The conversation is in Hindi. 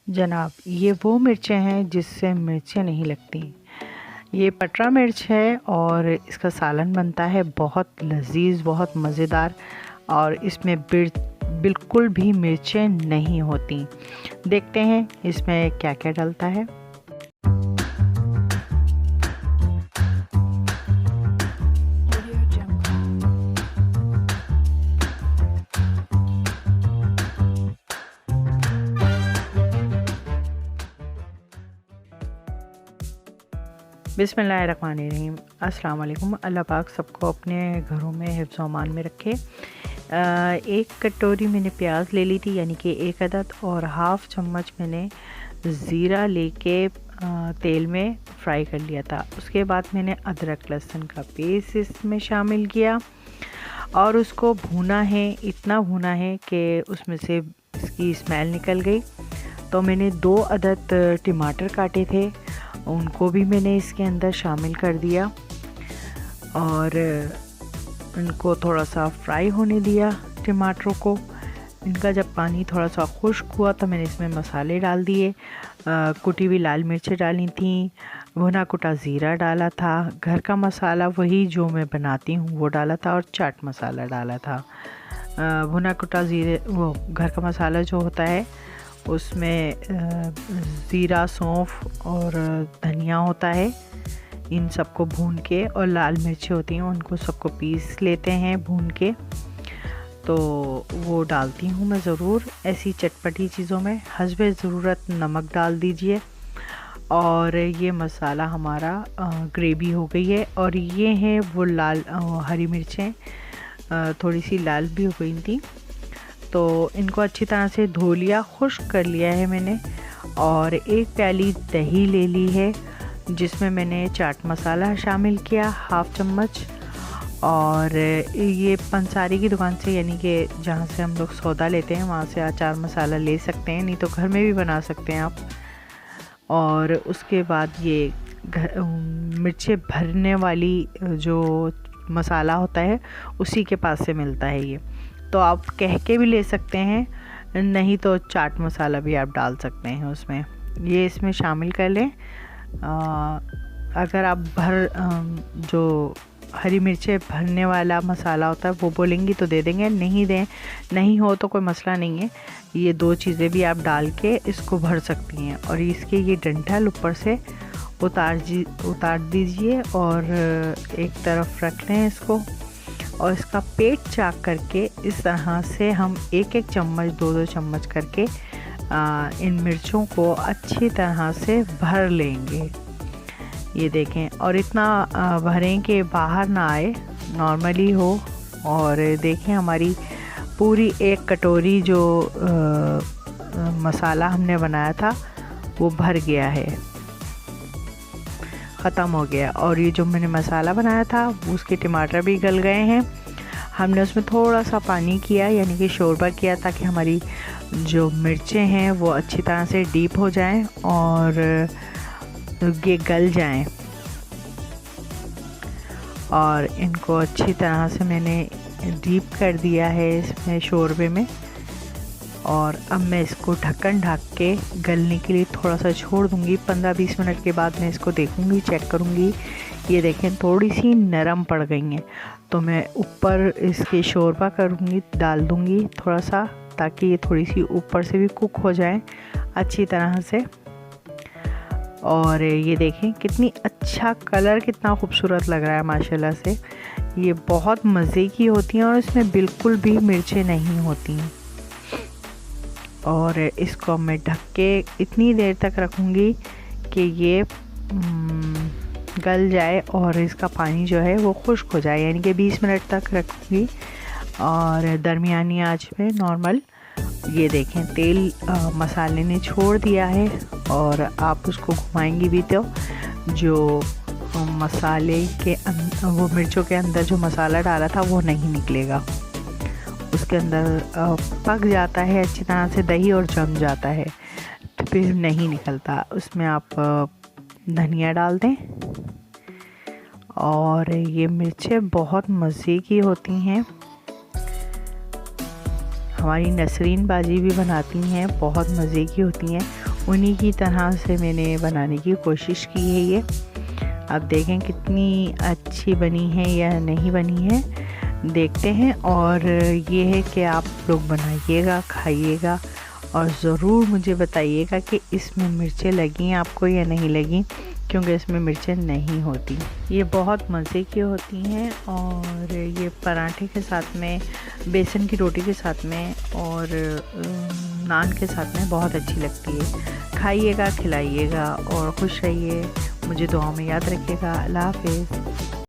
जनाब, ये वो मिर्चें हैं जिससे मिर्चें नहीं लगती। ये पटरा मिर्च है और इसका सालन बनता है बहुत लजीज, बहुत मज़ेदार, और इसमें बिल्कुल भी मिर्चें नहीं होती। देखते हैं इसमें क्या क्या डलता है। बिस्मिल्लाहिर्रहमानिर्रहीम। अस्सलाम वालेकुम। अल्लाह पाक सबको अपने घरों में हिफ्ज़ अमान में रखे। एक कटोरी मैंने प्याज ले ली थी, यानी कि 1 अदद, और हाफ़ चम्मच मैंने ज़ीरा लेके तेल में फ्राई कर लिया था। उसके बाद मैंने अदरक लहसुन का पेस्ट इसमें शामिल किया और उसको भूना है, इतना भूना है कि उसमें से इसकी स्मेल निकल गई। तो मैंने 2 अदद टमाटर काटे थे, उनको भी मैंने इसके अंदर शामिल कर दिया और इनको थोड़ा सा फ्राई होने दिया टमाटरों को। इनका जब पानी थोड़ा सा खुश्क हुआ तो मैंने इसमें मसाले डाल दिए। कुटी हुई लाल मिर्चें डाली थी, भुना कुटा ज़ीरा डाला था, घर का मसाला वही जो मैं बनाती हूँ वो डाला था, और चाट मसाला डाला था। भुना कुटा वो घर का मसाला जो होता है उसमें ज़ीरा, सौंफ और धनिया होता है। इन सबको भून के, और लाल मिर्चें होती हैं उनको सबको पीस लेते हैं भून के। तो वो डालती हूँ मैं ज़रूर ऐसी चटपटी चीज़ों में। हस्बे ज़रूरत नमक डाल दीजिए। और ये मसाला हमारा ग्रेवी हो गई है। और ये है वो लाल हरी मिर्चें, थोड़ी सी लाल भी हो गई थी, तो इनको अच्छी तरह से धो लिया, खुश्क कर लिया है मैंने। और 1 प्याली दही ले ली है जिसमें मैंने चाट मसाला शामिल किया, हाफ़ चम्मच। और ये पंसारी की दुकान से, यानी कि जहाँ से हम लोग सौदा लेते हैं, वहाँ से अचार मसाला ले सकते हैं, नहीं तो घर में भी बना सकते हैं आप। और उसके बाद ये मिर्चें भरने वाली जो मसाला होता है उसी के पास से मिलता है ये, तो आप कह के भी ले सकते हैं, नहीं तो चाट मसाला भी आप डाल सकते हैं उसमें। ये इसमें शामिल कर लें। अगर आप जो हरी मिर्चें भरने वाला मसाला होता है वो बोलेंगी तो दे देंगे, नहीं हो तो कोई मसला नहीं है। ये 2 चीज़ें भी आप डाल के इसको भर सकती हैं। और इसके ये डंठल ऊपर से उतार दीजिए और एक तरफ रख लें इसको। और इसका पेट चाक करके इस तरह से हम 1-1 चम्मच, 2-2 चम्मच करके इन मिर्चों को अच्छी तरह से भर लेंगे। ये देखें, और इतना भरें कि बाहर ना आए, नॉर्मली हो। और देखें हमारी पूरी 1 कटोरी जो मसाला हमने बनाया था वो भर गया है, ख़त्म हो गया। और ये जो मैंने मसाला बनाया था उसके टमाटर भी गल गए हैं। हमने उसमें थोड़ा सा पानी किया, यानी कि शोरबा किया, ताकि हमारी जो मिर्चें हैं वो अच्छी तरह से डीप हो जाएं और ये गल जाएं। और इनको अच्छी तरह से मैंने डीप कर दिया है इसमें शोरबे में। और अब मैं इसको ढक्कन ढक के गलने के लिए थोड़ा सा छोड़ दूंगी। 15-20 मिनट के बाद मैं इसको देखूंगी, चेक करूंगी। ये देखें थोड़ी सी नरम पड़ गई हैं, तो मैं ऊपर इसके शोरबा करूंगी, डाल दूंगी थोड़ा सा, ताकि ये थोड़ी सी ऊपर से भी कुक हो जाए अच्छी तरह से। और ये देखें कितनी अच्छा कलर, कितना खूबसूरत लग रहा है माशाल्लाह से। ये बहुत मज़े की होती हैं और इसमें बिल्कुल भी मिर्चें नहीं होती। और इसको मैं ढक के इतनी देर तक रखूँगी कि ये गल जाए और इसका पानी जो है वो खुश्क हो जाए, यानी कि 20 मिनट तक रखूँगी और दरमियानी आंच पे नॉर्मल। ये देखें तेल मसाले ने छोड़ दिया है, और आप उसको घुमाएंगी भी तो जो मसाले के वो मिर्चों के अंदर जो मसाला डाला था वो नहीं निकलेगा, उसके अंदर पक जाता है अच्छी तरह से दही और जम जाता है, तो फिर नहीं निकलता। उसमें आप धनिया डाल दें। और ये मिर्चें बहुत मज़े की होती हैं, हमारी नसरीन बाजी भी बनाती हैं, बहुत मज़े की होती हैं। उन्हीं की तरह से मैंने बनाने की कोशिश की है ये। अब देखें कितनी अच्छी बनी है या नहीं बनी है, देखते हैं। और ये है कि आप लोग बनाइएगा, खाइएगा और ज़रूर मुझे बताइएगा कि इसमें मिर्चें लगी आपको या नहीं लगी, क्योंकि इसमें मिर्चें नहीं होती। ये बहुत मज़े की होती हैं और ये पराठे के साथ में, बेसन की रोटी के साथ में और नान के साथ में बहुत अच्छी लगती है। खाइएगा, खिलाइएगा और खुश रहिए। मुझे दुआ में याद रखिएगा। अल्लाह हाफ़िज़।